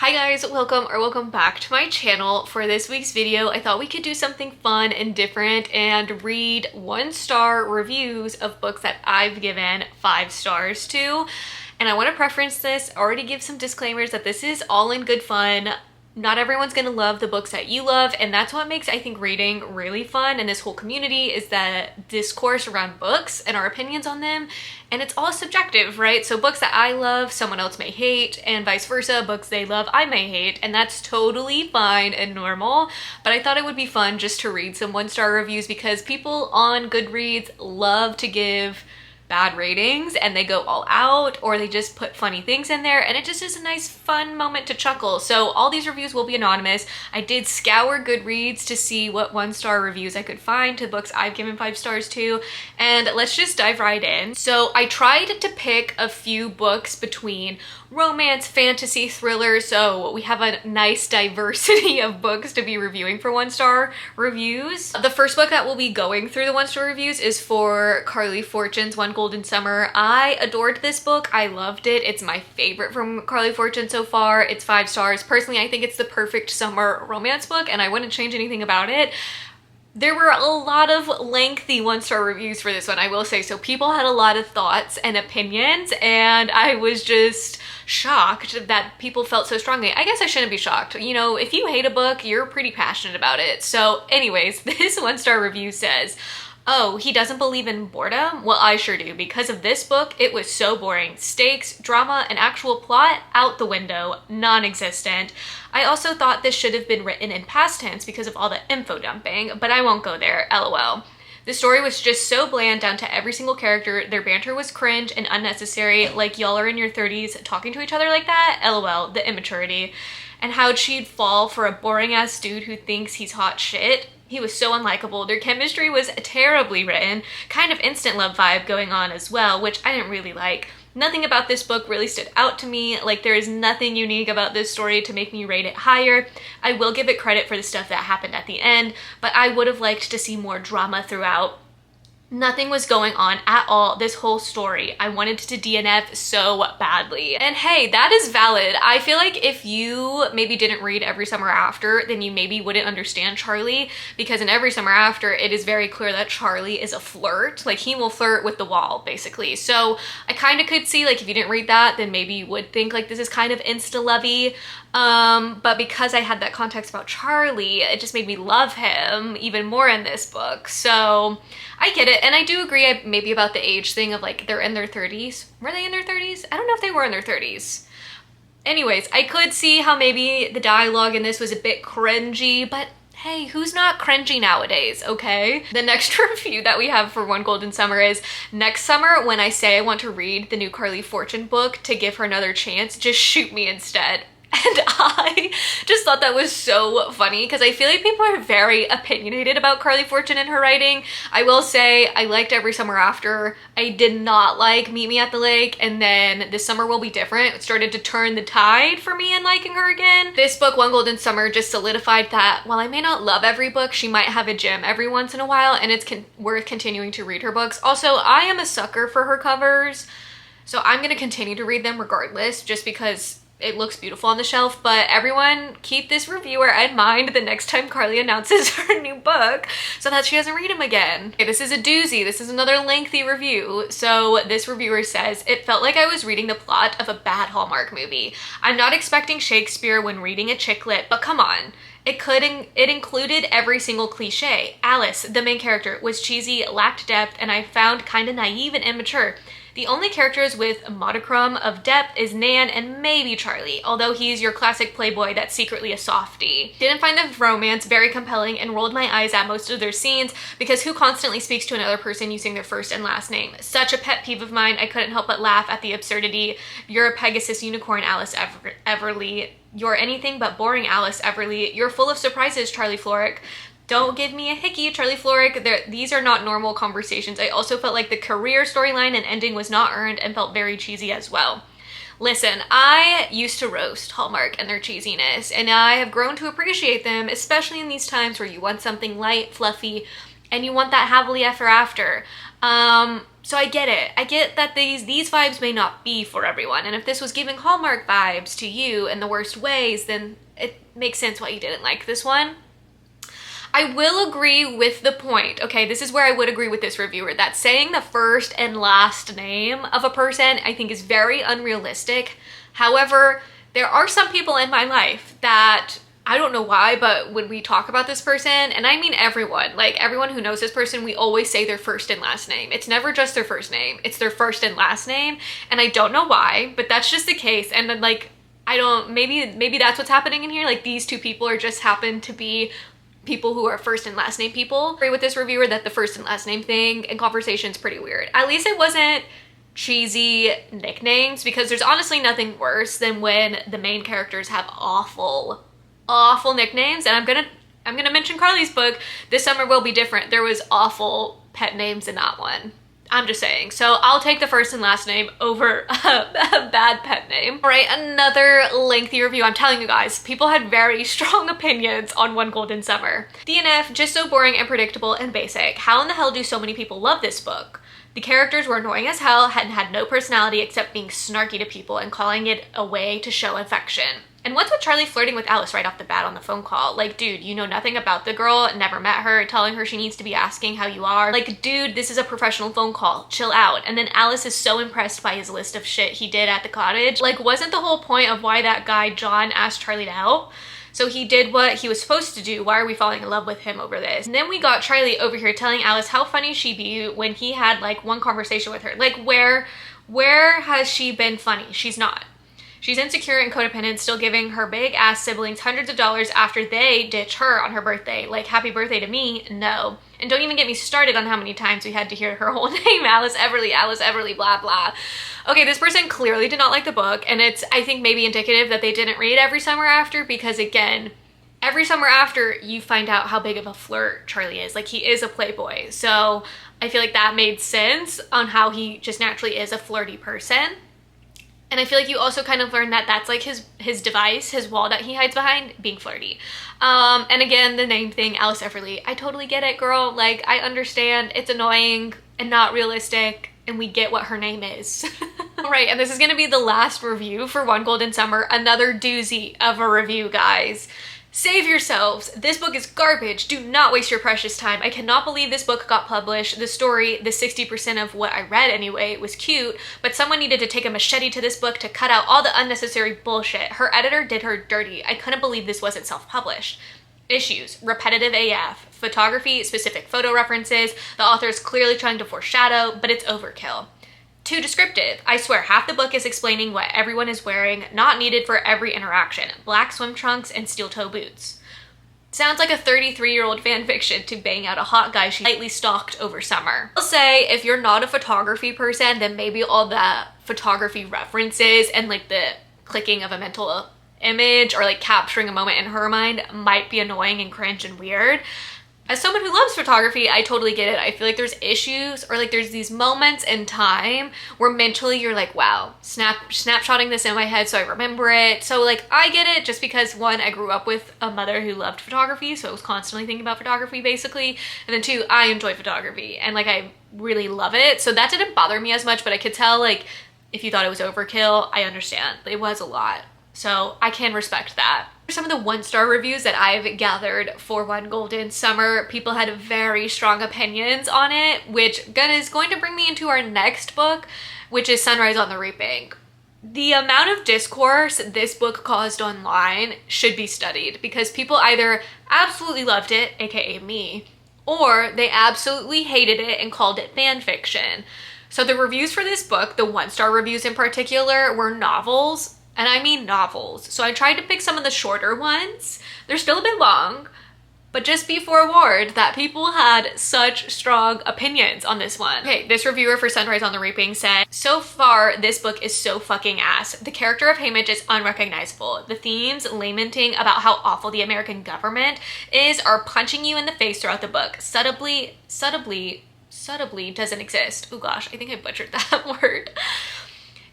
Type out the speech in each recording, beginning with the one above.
Hi guys, welcome back to my channel. For this week's video, I thought we could do something fun and different and read 1-star reviews of books that I've given 5 stars to. And I want to preference this, already give some disclaimers that this is all in good fun. Not everyone's gonna love the books that you love, and that's what makes, I think, reading really fun. And this whole community is that discourse around books and our opinions on them, and it's all subjective, right? So books that I love, someone else may hate, and vice versa. Books they love, I may hate, and that's totally fine and normal. But I thought it would be fun just to read some 1-star reviews because people on Goodreads love to give bad ratings and they go all out, or they just put funny things in there, and it just is a nice fun moment to chuckle. So all these reviews will be anonymous. I did scour Goodreads to see what 1-star reviews I could find to books I've given 5 stars to, and let's just dive right in. So I tried to pick a few books between romance, fantasy, thriller, so we have a nice diversity of books to be reviewing for 1-star reviews. The first book that we'll be going through the 1-star reviews is for Carly Fortune's One Golden Summer. I adored this book. I loved it. It's my favorite from Carly Fortune so far. It's 5 stars. Personally, I think it's the perfect summer romance book, and I wouldn't change anything about it. There were a lot of lengthy 1-star reviews for this one, I will say. So people had a lot of thoughts and opinions, and I was just shocked that people felt so strongly. I guess I shouldn't be shocked. You know, if you hate a book, you're pretty passionate about it. So anyways, this 1-star review says, "Oh, he doesn't believe in boredom? Well, I sure do. Because of this book, it was so boring. Stakes, drama, and actual plot out the window, non-existent. I also thought this should have been written in past tense because of all the info dumping, but I won't go there, lol. The story was just so bland down to every single character. Their banter was cringe and unnecessary, like y'all are in your 30s talking to each other like that, lol, the immaturity. And how'd she'd fall for a boring-ass dude who thinks he's hot shit? He was so unlikable. Their chemistry was terribly written, kind of instant love vibe going on as well, which I didn't really like. Nothing about this book really stood out to me. Like, there is nothing unique about this story to make me rate it higher. I will give it credit for the stuff that happened at the end, but I would have liked to see more drama throughout. Nothing was going on at all this whole story. I wanted to DNF so badly." And hey, that is valid. I feel like if you maybe didn't read Every Summer After, then you maybe wouldn't understand Charlie, because in Every Summer After, it is very clear that Charlie is a flirt. Like, he will flirt with the wall, basically. So I kind of could see, like, if you didn't read that, then maybe you would think, like, this is kind of insta-lovey. But because I had that context about Charlie, it just made me love him even more in this book. So I get it. And I do agree maybe about the age thing of, like, they're in their 30s. Were they in their 30s? I don't know if they were in their 30s. Anyways, I could see how maybe the dialogue in this was a bit cringy, but hey, who's not cringy nowadays, okay? The next review that we have for One Golden Summer is, "Next summer, when I say I want to read the new Carly Fortune book to give her another chance, just shoot me instead." And I just thought that was so funny because I feel like people are very opinionated about Carly Fortune and her writing. I will say I liked Every Summer After. I did not like Meet Me at the Lake, and then This Summer Will Be Different. It started to turn the tide for me in liking her again. This book, One Golden Summer, just solidified that while I may not love every book, she might have a gem every once in a while, and it's worth continuing to read her books. Also, I am a sucker for her covers, so I'm going to continue to read them regardless, just because it looks beautiful on the shelf. But everyone keep this reviewer in mind the next time Carly announces her new book so that she doesn't read him again. Okay, this is a doozy. This is another lengthy review. So this reviewer says, "It felt like I was reading the plot of a bad Hallmark movie. I'm not expecting Shakespeare when reading a chick lit, but come on. It included every single cliche. Alice, the main character, was cheesy, lacked depth, and I found kind of naive and immature. The only characters with a modicum of depth is Nan and maybe Charlie, although he's your classic playboy that's secretly a softie. Didn't find the romance very compelling and rolled my eyes at most of their scenes because who constantly speaks to another person using their first and last name? Such a pet peeve of mine, I couldn't help but laugh at the absurdity. You're a Pegasus unicorn, Alice Everly. You're anything but boring, Alice Everly. You're full of surprises, Charlie Florrick. Don't give me a hickey, Charlie Florrick. These are not normal conversations. I also felt like the career storyline and ending was not earned and felt very cheesy as well. Listen, I used to roast Hallmark and their cheesiness, and I have grown to appreciate them, especially in these times where you want something light, fluffy, and you want that happily ever after. So I get it. I get that these vibes may not be for everyone. And if this was giving Hallmark vibes to you in the worst ways, then it makes sense why you didn't like this one. I will agree with the point, okay, this is where I would agree with this reviewer, that saying the first and last name of a person I think is very unrealistic. However, there are some people in my life that, I don't know why, but when we talk about this person, and I mean everyone, like everyone who knows this person, we always say their first and last name. It's never just their first name, it's their first and last name, and I don't know why, but that's just the case. And then like, I don't, maybe that's what's happening in here, like these two people are just happen to be people who are first and last name people. I agree with this reviewer that the first and last name thing in conversation is pretty weird. At least it wasn't cheesy nicknames, because there's honestly nothing worse than when the main characters have awful nicknames. And I'm gonna mention Carly's book, This Summer Will Be Different. There was awful pet names in that one. I'm just saying. So I'll take the first and last name over a bad pet name. All right, another lengthy review. I'm telling you guys, people had very strong opinions on One Golden Summer. DNF, just so boring and predictable and basic. How in the hell do so many people love this book? The characters were annoying as hell and had no personality except being snarky to people and calling it a way to show affection. And what's with Charlie flirting with Alice right off the bat on the phone call? Like, dude, you know nothing about the girl, never met her, telling her she needs to be asking how you are. Like, dude, this is a professional phone call, chill out. And then Alice is so impressed by his list of shit he did at the cottage. Like, wasn't the whole point of why that guy John asked Charlie to help? So he did what he was supposed to do. Why are we falling in love with him over this? And then we got Charlie over here telling Alice how funny she'd be when he had like one conversation with her. Like, where has she been funny? She's not. She's insecure and codependent, still giving her big ass siblings hundreds of dollars after they ditch her on her birthday. Like, happy birthday to me? No. And don't even get me started on how many times we had to hear her whole name, Alice Everly, blah, blah. Okay, this person clearly did not like the book, and it's, I think, maybe indicative that they didn't read Every Summer After, because again, Every Summer After, you find out how big of a flirt Charlie is. Like, he is a playboy. So I feel like that made sense on how he just naturally is a flirty person. And I feel like you also kind of learn that that's like his device, his wall that he hides behind, being flirty. And again, the name thing, Alice Everly, I totally get it, girl. Like, I understand it's annoying and not realistic, and we get what her name is. All right, and this is gonna be the last review for One Golden Summer. Another doozy of a review, guys. Save yourselves. This book is garbage. Do not waste your precious time. I cannot believe this book got published. The story, the 60% of what I read anyway, was cute, but someone needed to take a machete to this book to cut out all the unnecessary bullshit. Her editor did her dirty. I couldn't believe this wasn't self-published. Issues, repetitive AF. Photography, specific photo references. The author is clearly trying to foreshadow, but it's overkill. Too descriptive. I swear, half the book is explaining what everyone is wearing, not needed for every interaction. Black swim trunks and steel-toe boots. Sounds like a 33-year-old fanfiction to bang out a hot guy she lightly stalked over summer. I'll say, if you're not a photography person, then maybe all the photography references and like the clicking of a mental image or like capturing a moment in her mind might be annoying and cringe and weird. As someone who loves photography, I totally get it. I feel like there's issues or like there's these moments in time where mentally you're like, wow, snapshotting this in my head so I remember it. So like, I get it just because one, I grew up with a mother who loved photography, so I was constantly thinking about photography basically. And then two, I enjoy photography and like I really love it. So that didn't bother me as much, but I could tell like if you thought it was overkill, I understand. It was a lot. So I can respect that. Some of the one-star reviews that I've gathered for One Golden Summer, people had very strong opinions on it, which is going to bring me into our next book, which is Sunrise on the Reaping. The amount of discourse this book caused online should be studied because people either absolutely loved it, aka me, or they absolutely hated it and called it fan fiction. So the reviews for this book, the one-star reviews in particular, were novels. And I mean novels. So I tried to pick some of the shorter ones. They're still a bit long, but just be forewarned that people had such strong opinions on this one. Okay, this reviewer for Sunrise on the Reaping said, so far, this book is so fucking ass. The character of Haymitch is unrecognizable. The themes lamenting about how awful the American government is are punching you in the face throughout the book. Subtly doesn't exist. Oh gosh, I think I butchered that word.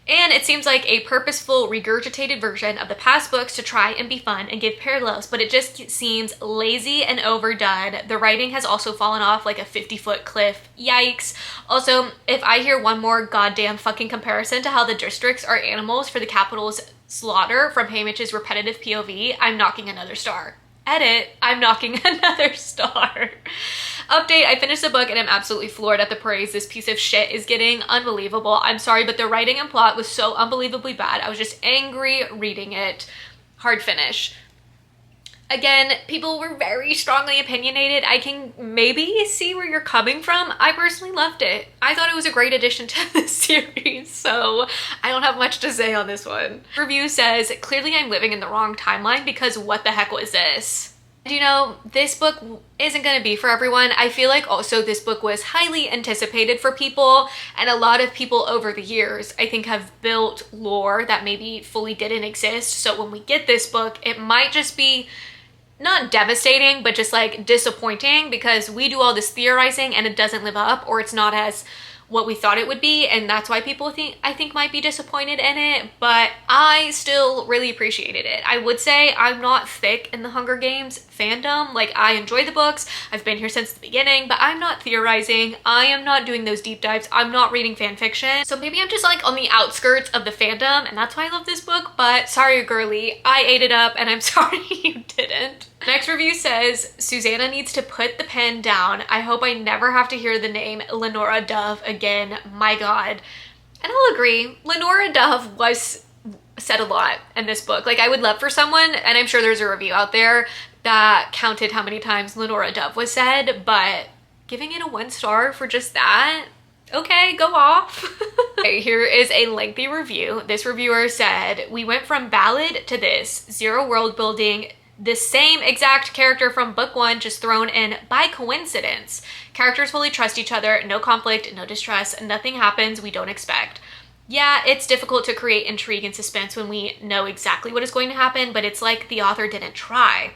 And it seems like a purposeful, regurgitated version of the past books to try and be fun and give parallels, but it just seems lazy and overdone. The writing has also fallen off like a 50-foot cliff. Yikes. Also, if I hear one more goddamn fucking comparison to how the districts are animals for the capital's slaughter from Haymitch's repetitive POV, I'm knocking another star. Edit, I'm knocking another star. Update, I finished the book and I'm absolutely floored at the praise this piece of shit is getting. Unbelievable. I'm sorry, but the writing and plot was so unbelievably bad. I was just angry reading it. Hard finish. Again, people were very strongly opinionated. I can maybe see where you're coming from. I personally loved it. I thought it was a great addition to the series, so I don't have much to say on this one. Review says, clearly I'm living in the wrong timeline because what the heck was this? You know, this book isn't going to be for everyone. I feel like also this book was highly anticipated for people, and a lot of people over the years I think have built lore that maybe fully didn't exist. So when we get this book, it might just be not devastating, but just like disappointing because we do all this theorizing and it doesn't live up, or it's not as what we thought it would be, and that's why people I think might be disappointed in it, but I still really appreciated it. I would say I'm not thick in the Hunger Games fandom. Like, I enjoy the books, I've been here since the beginning, but I'm not theorizing, I am not doing those deep dives, I'm not reading fan fiction, so maybe I'm just like on the outskirts of the fandom, and that's why I love this book. But sorry girly, I ate it up and I'm sorry you didn't. Next review says, Susanna needs to put the pen down. I hope I never have to hear the name Lenora Dove again. My God. And I'll agree, Lenora Dove was said a lot in this book. Like, I would love for someone, and I'm sure there's a review out there that counted how many times Lenora Dove was said, but giving it a 1 star for just that? Okay, go off. Okay, here is a lengthy review. This reviewer said, we went from ballad to this, zero world building, the same exact character from book 1 just thrown in by coincidence. Characters fully trust each other, no conflict, no distrust, nothing happens we don't expect. Yeah, it's difficult to create intrigue and suspense when we know exactly what is going to happen, but it's like the author didn't try.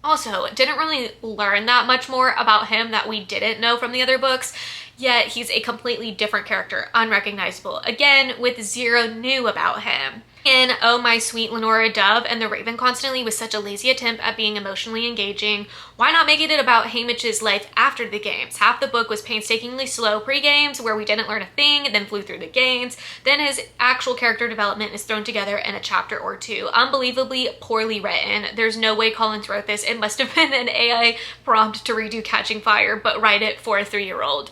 Also, didn't really learn that much more about him that we didn't know from the other books, yet he's a completely different character, unrecognizable, again, with zero new about him. And oh my sweet Lenora Dove and the Raven Constantly was such a lazy attempt at being emotionally engaging. Why not make it about Haymitch's life after the games? Half the book was painstakingly slow pre-games where we didn't learn a thing, then flew through the games. Then his actual character development is thrown together in a chapter or two. Unbelievably poorly written. There's no way Collins wrote this. It must have been an AI prompt to redo Catching Fire, but write it for a 3-year-old.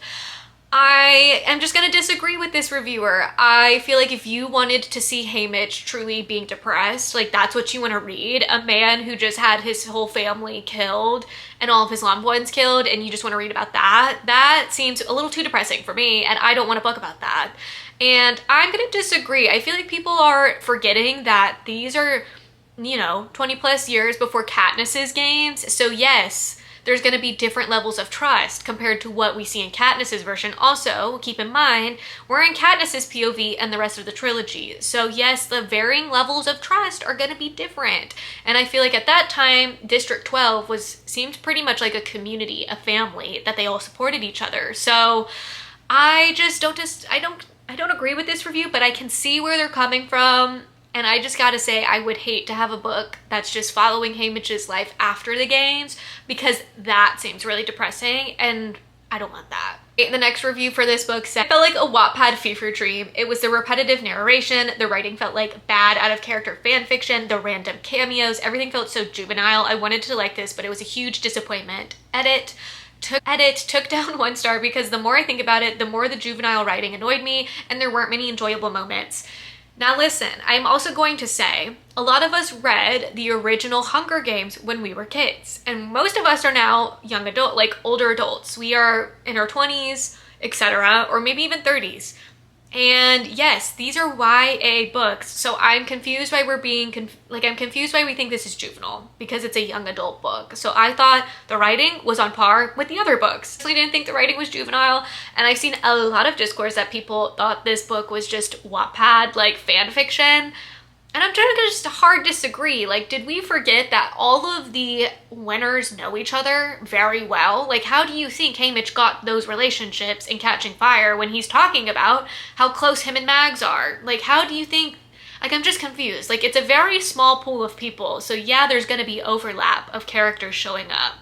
I am just gonna disagree with this reviewer. I feel like if you wanted to see Haymitch truly being depressed, like that's what you want to read, a man who just had his whole family killed and all of his loved ones killed, and you just want to read about that, that seems a little too depressing for me, and I don't want a book about that. And I'm gonna disagree. I feel like people are forgetting that these are, you know, 20 plus years before Katniss's games, so yes, there's going to be different levels of trust compared to what we see in Katniss's version. Also, keep in mind, we're in Katniss's POV and the rest of the trilogy. So yes, the varying levels of trust are going to be different. And I feel like at that time, District 12 seemed pretty much like a community, a family, that they all supported each other. So I don't agree with this review, but I can see where they're coming from. And I just gotta say, I would hate to have a book that's just following Haymitch's life after the games, because that seems really depressing and I don't want that. The next review for this book said, it felt like a Wattpad fever dream. It was the repetitive narration, the writing felt like bad out of character fan fiction, the random cameos, everything felt so juvenile. I wanted to like this, but it was a huge disappointment. Edit took down 1 star because the more I think about it, the more the juvenile writing annoyed me and there weren't many enjoyable moments. Now listen, I'm also going to say, a lot of us read the original Hunger Games when we were kids, and most of us are now young adult, like older adults. We are in our 20s, etc., or maybe even 30s. And yes, these are YA books, so I'm confused why I'm confused why we think this is juvenile, because it's a young adult book. So I thought the writing was on par with the other books. I didn't think the writing was juvenile, and I've seen a lot of discourse that people thought this book was just Wattpad, like fan fiction. And I'm trying to just hard disagree. Like, did we forget that all of the winners know each other very well? Like, how do you think Haymitch got those relationships in Catching Fire when he's talking about how close him and Mags are? Like, how do you think... Like, I'm just confused. Like, it's a very small pool of people. So yeah, there's gonna be overlap of characters showing up.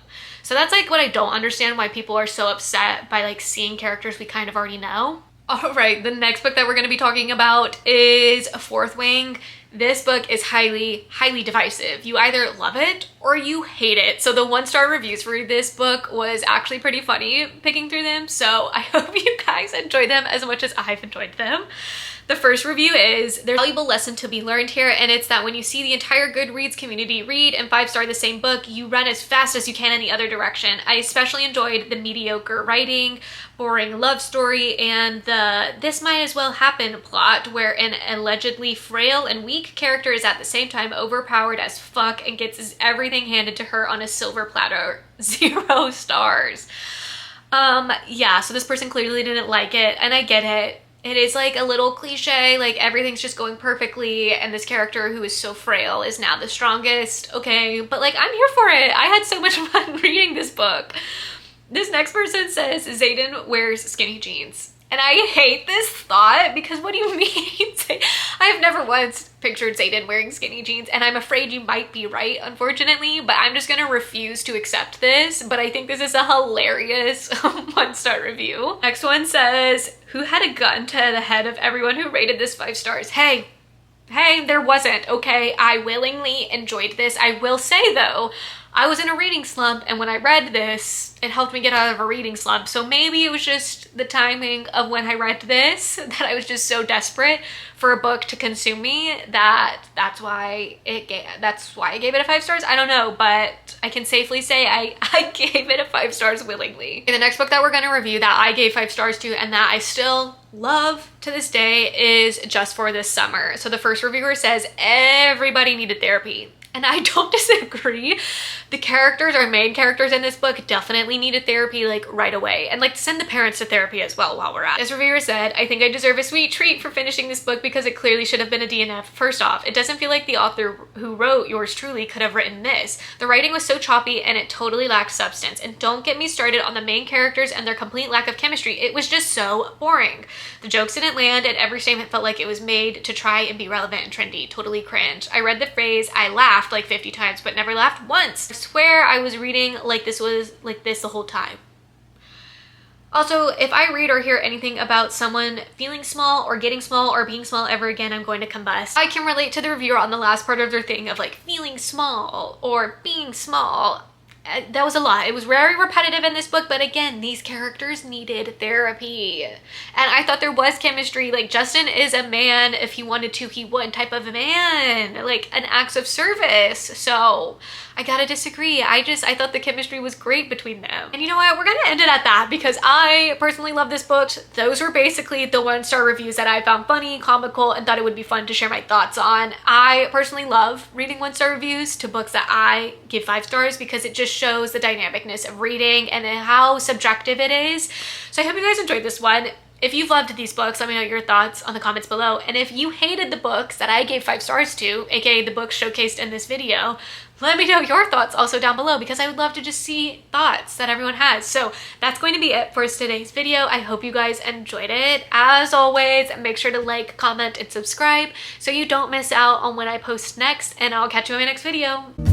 So that's like what I don't understand, why people are so upset by like seeing characters we kind of already know. All right, the next book that we're gonna be talking about is Fourth Wing. This book is highly, highly divisive. You either love it or you hate it. So the 1-star reviews for this book was actually pretty funny picking through them. So I hope you guys enjoy them as much as I've enjoyed them. The first review is, there's a valuable lesson to be learned here, and it's that when you see the entire Goodreads community read and 5-star the same book, you run as fast as you can in the other direction. I especially enjoyed the mediocre writing, boring love story, and the this might as well happen plot, where an allegedly frail and weak character is at the same time overpowered as fuck and gets everything handed to her on a silver platter. 0 stars. Yeah, so this person clearly didn't like it, and I get it. It is like a little cliche, like everything's just going perfectly and this character who is so frail is now the strongest. Okay, but like I'm here for it. I had so much fun reading this book. This next person says Xaden wears skinny jeans. And I hate this thought because what do you mean? I have never once pictured Xaden wearing skinny jeans, and I'm afraid you might be right, unfortunately, but I'm just gonna refuse to accept this. But I think this is a hilarious 1-star review. Next one says, who had a gun to the head of everyone who rated this 5 stars? Hey, there wasn't, okay? I willingly enjoyed this. I will say though, I was in a reading slump, and when I read this, it helped me get out of a reading slump. So maybe it was just the timing of when I read this that I was just so desperate for a book to consume me that's why I gave it a 5 stars. I don't know, but I can safely say I gave it a 5 stars willingly. And the next book that we're gonna review that I gave 5 stars to and that I still love to this day is Just for This Summer. So the first reviewer says everybody needed therapy. And I don't disagree. The characters, our main characters in this book, definitely needed therapy like right away, and like send the parents to therapy as well while we're at it. This reviewer said, I think I deserve a sweet treat for finishing this book because it clearly should have been a DNF. First off, it doesn't feel like the author who wrote Yours Truly could have written this. The writing was so choppy and it totally lacked substance. And don't get me started on the main characters and their complete lack of chemistry. It was just so boring. The jokes didn't land and every statement felt like it was made to try and be relevant and trendy. Totally cringe. I read the phrase, I laughed like 50 times but never laughed once. I swear I was reading like this was like this the whole time. Also, if I read or hear anything about someone feeling small or getting small or being small ever again, I'm going to combust. I can relate to the reviewer on the last part of their thing of like feeling small or being small. That was a lot. It was very repetitive in this book, but again, these characters needed therapy. And I thought there was chemistry. Like, Justin is a man. If he wanted to, he would type of a man. Like, an acts of service. So, I gotta disagree. I thought the chemistry was great between them. And you know what? We're gonna end it at that because I personally love this book. Those were basically the 1-star reviews that I found funny, comical, and thought it would be fun to share my thoughts on. I personally love reading 1-star reviews to books that I give 5 stars because it just shows the dynamicness of reading and how subjective it is. So I hope you guys enjoyed this one. If you've loved these books, let me know your thoughts on the comments below. And if you hated the books that I gave 5 stars to, aka the books showcased in this video, let me know your thoughts also down below because I would love to just see thoughts that everyone has. So that's going to be it for today's video. I hope you guys enjoyed it. As always, make sure to like, comment, and subscribe so you don't miss out on when I post next, and I'll catch you in my next video.